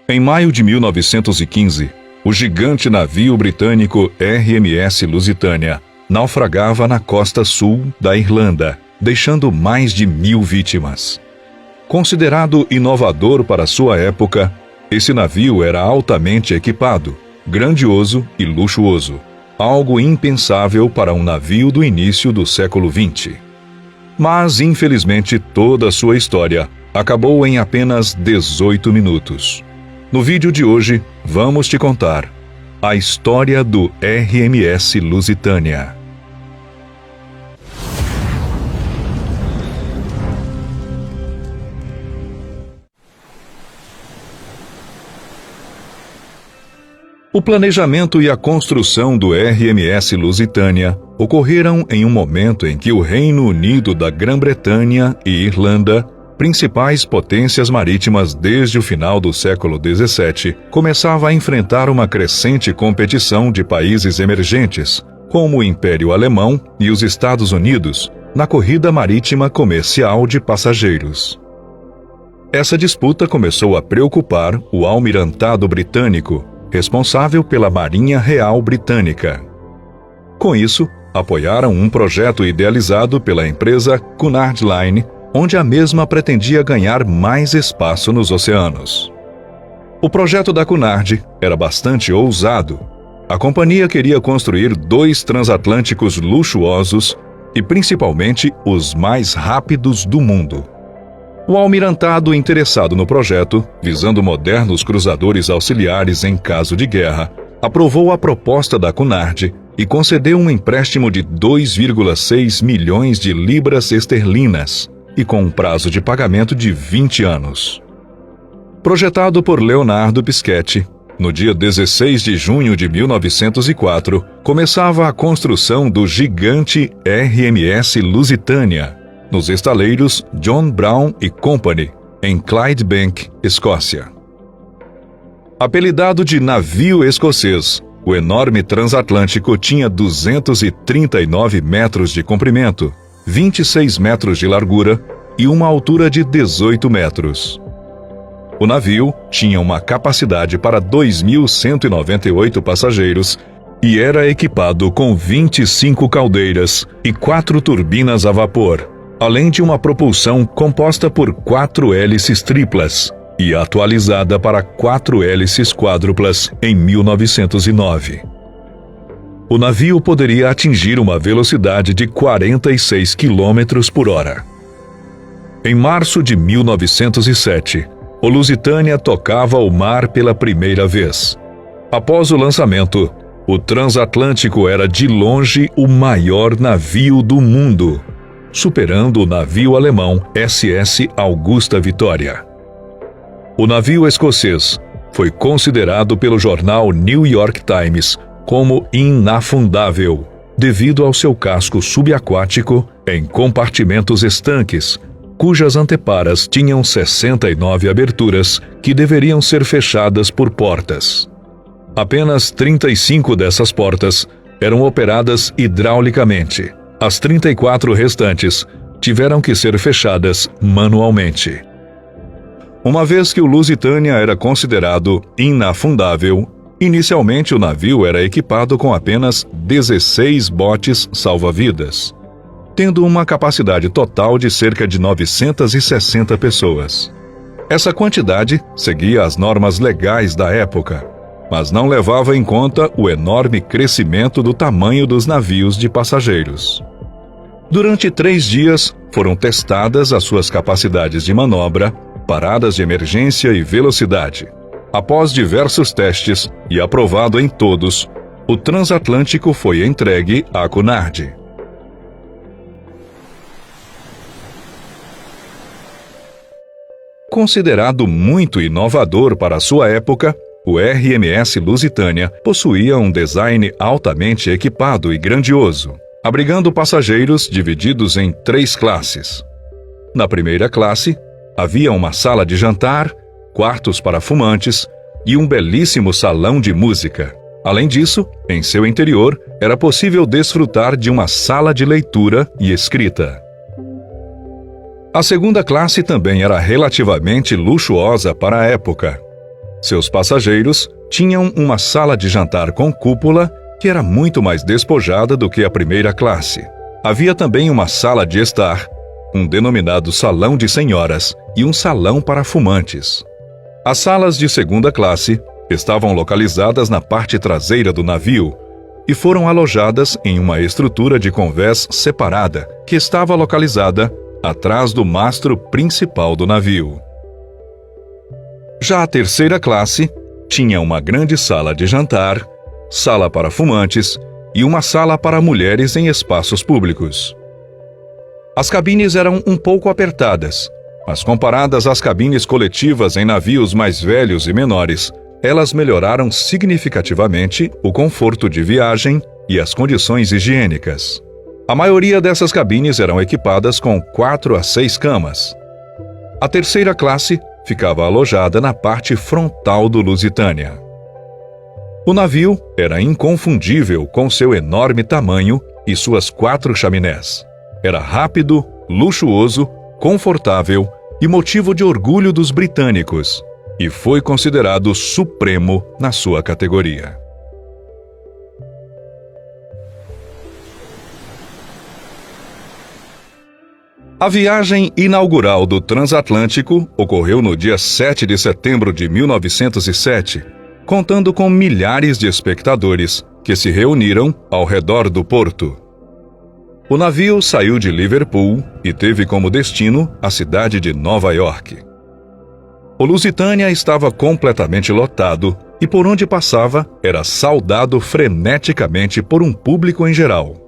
Em maio de 1915, o gigante navio britânico RMS Lusitânia naufragava na costa sul da Irlanda, deixando mais de 1.000 vítimas. Considerado inovador para sua época, esse navio era altamente equipado, grandioso e luxuoso, algo impensável para um navio do início do século XX. Mas, infelizmente, toda a sua história acabou em apenas 18 minutos. No vídeo de hoje, vamos te contar a história do RMS Lusitânia. O planejamento e a construção do RMS Lusitânia ocorreram em um momento em que o Reino Unido da Grã-Bretanha e Irlanda, principais potências marítimas desde o final do século XVII, começava a enfrentar uma crescente competição de países emergentes, como o Império Alemão e os Estados Unidos, na corrida marítima comercial de passageiros. Essa disputa começou a preocupar o Almirantado Britânico, responsável pela Marinha Real Britânica. Com isso, apoiaram um projeto idealizado pela empresa Cunard Line, onde a mesma pretendia ganhar mais espaço nos oceanos. O projeto da Cunard era bastante ousado. A companhia queria construir 2 transatlânticos luxuosos e principalmente os mais rápidos do mundo. O almirantado interessado no projeto, visando modernos cruzadores auxiliares em caso de guerra, aprovou a proposta da Cunard e concedeu um empréstimo de 2,6 milhões de libras esterlinas e com um prazo de pagamento de 20 anos. Projetado por Leonardo Piscetti, no dia 16 de junho de 1904, começava a construção do gigante RMS Lusitânia, nos estaleiros John Brown e Company, em Clydebank, Escócia. Apelidado de navio escocês, o enorme transatlântico tinha 239 metros de comprimento, 26 metros de largura e uma altura de 18 metros. O navio tinha uma capacidade para 2.198 passageiros e era equipado com 25 caldeiras e 4 turbinas a vapor, além de uma propulsão composta por 4 hélices triplas e atualizada para 4 hélices quádruplas em 1909. O navio poderia atingir uma velocidade de 46 km por hora. Em março de 1907, o Lusitânia tocava o mar pela primeira vez. Após o lançamento, o transatlântico era de longe o maior navio do mundo, superando o navio alemão SS Augusta Vitória. O navio escocês foi considerado pelo jornal New York Times como inafundável, devido ao seu casco subaquático em compartimentos estanques, cujas anteparas tinham 69 aberturas que deveriam ser fechadas por portas. Apenas 35 dessas portas eram operadas hidraulicamente. As 34 restantes tiveram que ser fechadas manualmente. Uma vez que o Lusitânia era considerado inafundável, inicialmente o navio era equipado com apenas 16 botes salva-vidas, tendo uma capacidade total de cerca de 960 pessoas. Essa quantidade seguia as normas legais da época, mas não levava em conta o enorme crescimento do tamanho dos navios de passageiros. Durante 3 dias, foram testadas as suas capacidades de manobra, paradas de emergência e velocidade. Após diversos testes e aprovado em todos, o transatlântico foi entregue à Cunard. Considerado muito inovador para sua época, o RMS Lusitânia possuía um design altamente equipado e grandioso, abrigando passageiros divididos em 3 classes. Na primeira classe, havia uma sala de jantar, quartos para fumantes e um belíssimo salão de música. Além disso, em seu interior, era possível desfrutar de uma sala de leitura e escrita. A segunda classe também era relativamente luxuosa para a época. Seus passageiros tinham uma sala de jantar com cúpula que era muito mais despojada do que a primeira classe. Havia também uma sala de estar, um denominado salão de senhoras e um salão para fumantes. As salas de segunda classe estavam localizadas na parte traseira do navio e foram alojadas em uma estrutura de convés separada que estava localizada atrás do mastro principal do navio. Já a terceira classe tinha uma grande sala de jantar, sala para fumantes e uma sala para mulheres em espaços públicos. As cabines eram um pouco apertadas, mas comparadas às cabines coletivas em navios mais velhos e menores, elas melhoraram significativamente o conforto de viagem e as condições higiênicas. A maioria dessas cabines eram equipadas com 4 a 6 camas. A terceira classe ficava alojada na parte frontal do Lusitânia. O navio era inconfundível com seu enorme tamanho e suas 4 chaminés. Era rápido, luxuoso, confortável e motivo de orgulho dos britânicos, e foi considerado supremo na sua categoria. A viagem inaugural do transatlântico ocorreu no dia 7 de setembro de 1907, contando com milhares de espectadores que se reuniram ao redor do porto. O navio saiu de Liverpool e teve como destino a cidade de Nova York. O Lusitânia estava completamente lotado e por onde passava era saudado freneticamente por um público em geral.